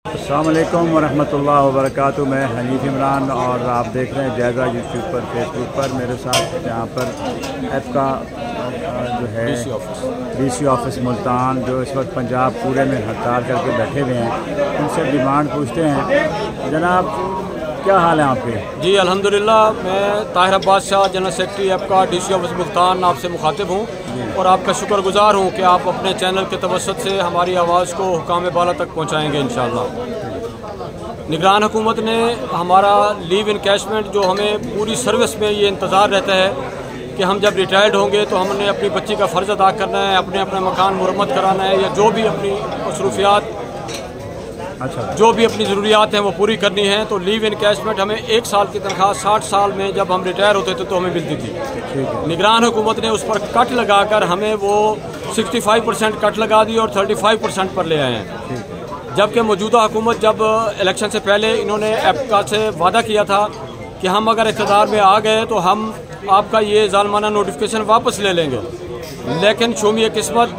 السلام علیکم ورحمۃ اللہ وبرکاتہ۔ میں حنیف عمران اور آپ دیکھ رہے ہیں جائزہ یوٹیوب پر، فیس بک پر۔ میرے ساتھ یہاں پر ایف کا جو ہے ڈی سی آفس ملتان، جو اس وقت پنجاب پورے میں ہڑتال کر کے بیٹھے ہوئے ہیں، ان سے ڈیمانڈ پوچھتے ہیں۔ جناب کیا حال ہے آپ کے؟ جی الحمدللہ، میں طاہر عباس شاہ جنرل سیکرٹری ایف کا ڈی سی آفس ملتان آپ سے مخاطب ہوں اور آپ کا شکر گزار ہوں کہ آپ اپنے چینل کے توسط سے ہماری آواز کو حکام بالا تک پہنچائیں گے انشاءاللہ۔ نگران حکومت نے ہمارا لیو انکیشمنٹ، جو ہمیں پوری سروس میں یہ انتظار رہتا ہے کہ ہم جب ریٹائرڈ ہوں گے تو ہم نے اپنی بچی کا فرض ادا کرنا ہے، اپنے مکان مرمت کرانا ہے، یا جو بھی اپنی مصروفیات جو بھی اپنی ضروریات ہیں وہ پوری کرنی ہے، تو لیو انکیشمنٹ ہمیں 1 سال کی تنخواہ 60 سال میں جب ہم ریٹائر ہوتے تھے تو ہمیں ملتی تھی۔ نگران حکومت نے اس پر کٹ لگا کر ہمیں وہ 65% کٹ لگا دی اور 35% پر لے آئے ہیں، جبکہ موجودہ حکومت جب الیکشن سے پہلے انہوں نے ایپکا سے وعدہ کیا تھا کہ ہم اگر اقتدار میں آ گئے تو ہم آپ کا یہ ظالمانہ نوٹیفکیشن واپس لے لیں گے، لیکن شومی قسمت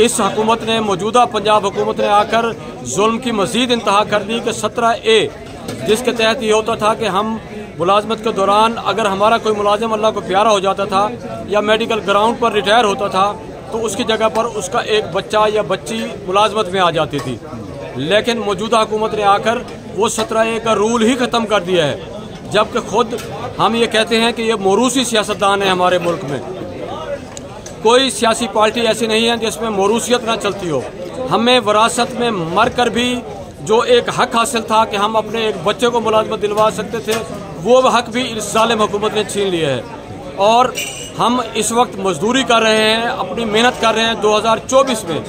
اس حکومت نے، موجودہ پنجاب حکومت نے آ کر ظلم کی مزید انتہا کر دی کہ 17A، جس کے تحت یہ ہوتا تھا کہ ہم ملازمت کے دوران اگر ہمارا کوئی ملازم اللہ کو پیارا ہو جاتا تھا یا میڈیکل گراؤنڈ پر ریٹائر ہوتا تھا تو اس کی جگہ پر اس کا ایک بچہ یا بچی ملازمت میں آ جاتی تھی، لیکن موجودہ حکومت نے آ کر وہ 17A کا رول ہی ختم کر دیا ہے، جبکہ خود ہم یہ کہتے ہیں کہ یہ موروثی سیاستدان ہیں ہمارے ملک میں۔ کوئی سیاسی پارٹی ایسی نہیں ہے جس میں موروثیت نہ چلتی ہو۔ ہمیں وراثت میں مر کر بھی جو ایک حق حاصل تھا کہ ہم اپنے ایک بچے کو ملازمت دلوا سکتے تھے، وہ حق بھی اس ظالم حکومت نے چھین لیا ہے، اور ہم اس وقت مزدوری کر رہے ہیں، اپنی محنت کر رہے ہیں۔ 2024 میں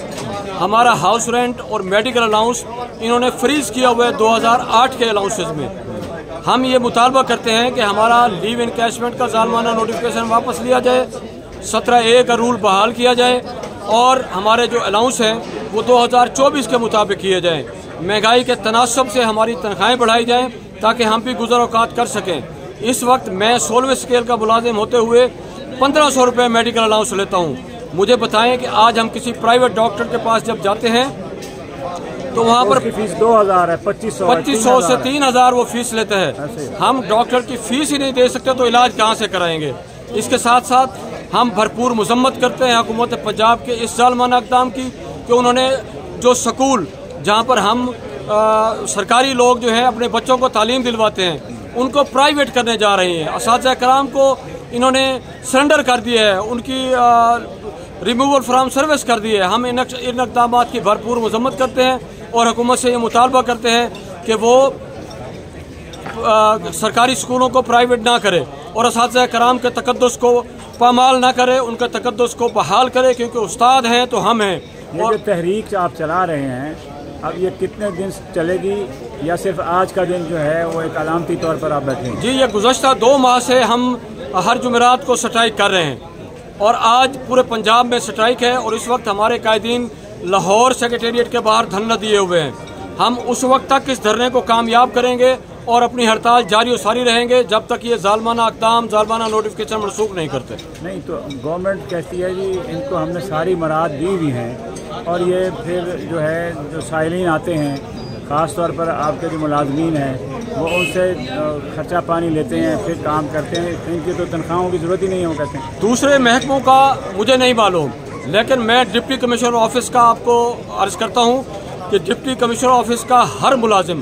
ہمارا ہاؤس رینٹ اور میڈیکل الاؤنس انہوں نے فریز کیا ہوا ہے 2008 کے الاؤنسز میں۔ ہم یہ مطالبہ کرتے ہیں کہ ہمارا لیو انکیشمنٹ کا ظالمانہ نوٹیفکیشن واپس لیا جائے، 17A کا رول بحال کیا جائے، اور ہمارے جو الاؤنس ہیں وہ 2024 کے مطابق کیے جائیں۔ مہنگائی کے تناسب سے ہماری تنخواہیں بڑھائی جائیں تاکہ ہم بھی گزر اوقات کر سکیں۔ اس وقت میں 16ویں اسکیل کا ملازم ہوتے ہوئے 1500 روپے میڈیکل الاؤنس لیتا ہوں۔ مجھے بتائیں کہ آج ہم کسی پرائیویٹ ڈاکٹر کے پاس جب جاتے ہیں تو وہاں پر فیس 2000 ہے، 2500 سے 3000 وہ فیس لیتے ہیں۔ ہم ڈاکٹر کی فیس ہی نہیں دے سکتے تو علاج کہاں سے کرائیں گے؟ اس کے ساتھ ساتھ ہم بھرپور مذمت کرتے ہیں حکومت پنجاب کے اس ظالمانہ اقدام کی کہ انہوں نے جو سکول جہاں پر ہم سرکاری لوگ جو ہیں اپنے بچوں کو تعلیم دلواتے ہیں ان کو پرائیویٹ کرنے جا رہے ہیں۔ اساتذہ کرام کو انہوں نے سرنڈر کر دیا ہے، ان کی ریموول فرام سروس کر دی ہے۔ ہم ان اقدامات کی بھرپور مذمت کرتے ہیں اور حکومت سے یہ مطالبہ کرتے ہیں کہ وہ سرکاری سکولوں کو پرائیویٹ نہ کرے اور اساتذہ کرام کے تقدس کو پامال نہ کرے، ان کے تقدس کو بحال کرے، کیونکہ استاد ہیں تو ہم ہیں۔ یہ جو تحریک آپ چلا رہے ہیں اب یہ کتنے دن چلے گی، یا صرف آج کا دن جو ہے وہ ایک علامتی طور پر آپ بیٹھے ہیں؟ جی یہ گزشتہ 2 ماہ سے ہم ہر جمعرات کو سٹرائک کر رہے ہیں، اور آج پورے پنجاب میں سٹرائک ہے، اور اس وقت ہمارے قائدین لاہور سیکریٹریٹ کے باہر دھرنا دیے ہوئے ہیں۔ ہم اس وقت تک اس دھرنے کو کامیاب کریں گے اور اپنی ہڑتال جاری و ساری رہیں گے جب تک یہ ظالمانہ اقدام، ظالمانہ نوٹیفکیشن منسوخ نہیں کرتے۔ نہیں تو گورنمنٹ کہتی ہے جی ان کو ہم نے ساری مراد دی ہوئی ہیں، اور یہ پھر جو ہے جو سائلین آتے ہیں، خاص طور پر آپ کے جو ملازمین ہیں، وہ ان سے خرچہ پانی لیتے ہیں، پھر کام کرتے ہیں، ان کی تو تنخواہوں کی ضرورت ہی نہیں ہے، وہ کہتے ہیں۔ دوسرے محکموں کا مجھے نہیں معلوم، لیکن میں ڈپٹی کمشنر آفس کا آپ کو عرض کرتا ہوں کہ ڈپٹی کمشنر آفس کا ہر ملازم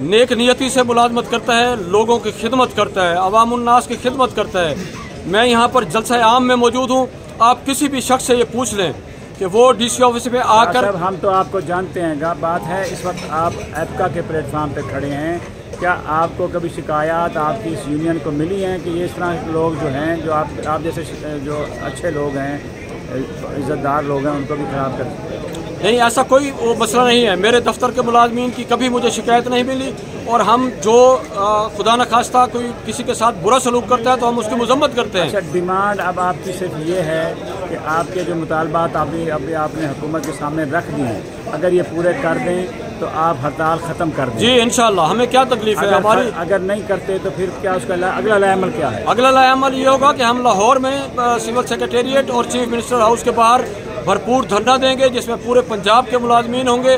نیک نیتی سے ملازمت کرتا ہے، لوگوں کی خدمت کرتا ہے، عوام الناس کی خدمت کرتا ہے۔ میں یہاں پر جلسہ عام میں موجود ہوں، آپ کسی بھی شخص سے یہ پوچھ لیں کہ وہ ڈی سی آفس میں آ کر، ہم تو آپ کو جانتے ہیں گا، بات ہے اس وقت آپ ایپکا کے پلیٹ فارم پہ کھڑے ہیں، کیا آپ کو کبھی شکایات آپ کی اس یونین کو ملی ہیں کہ یہ اس طرح لوگ جو ہیں، جو آپ جیسے جو اچھے لوگ ہیں، عزت دار لوگ ہیں، ان کو بھی خراب کر سکتے ہیں؟ نہیں، ایسا کوئی وہ مسئلہ نہیں ہے۔ میرے دفتر کے ملازمین کی کبھی مجھے شکایت نہیں ملی، اور ہم جو خدا نخواستہ کوئی کسی کے ساتھ برا سلوک کرتا ہے تو ہم اس کی مذمت کرتے ہیں۔ اچھا، ڈیمانڈ اب آپ کی صرف یہ ہے کہ آپ کے جو مطالبات آپ نے حکومت کے سامنے رکھ دی ہیں، اگر یہ پورے کر دیں تو آپ ہڑتال ختم کر دیں؟ جی انشاءاللہ۔ ہمیں کیا تکلیف ہے ہماری؟ اگر نہیں کرتے تو پھر کیا اس کا اگلا لائحہ عمل کیا ہے؟ اگلا لائحہ عمل یہ ہوگا کہ ہم لاہور میں سول سیکریٹریٹ اور چیف منسٹر ہاؤس کے باہر بھرپور دھرنا دیں گے، جس میں پورے پنجاب کے ملازمین ہوں گے،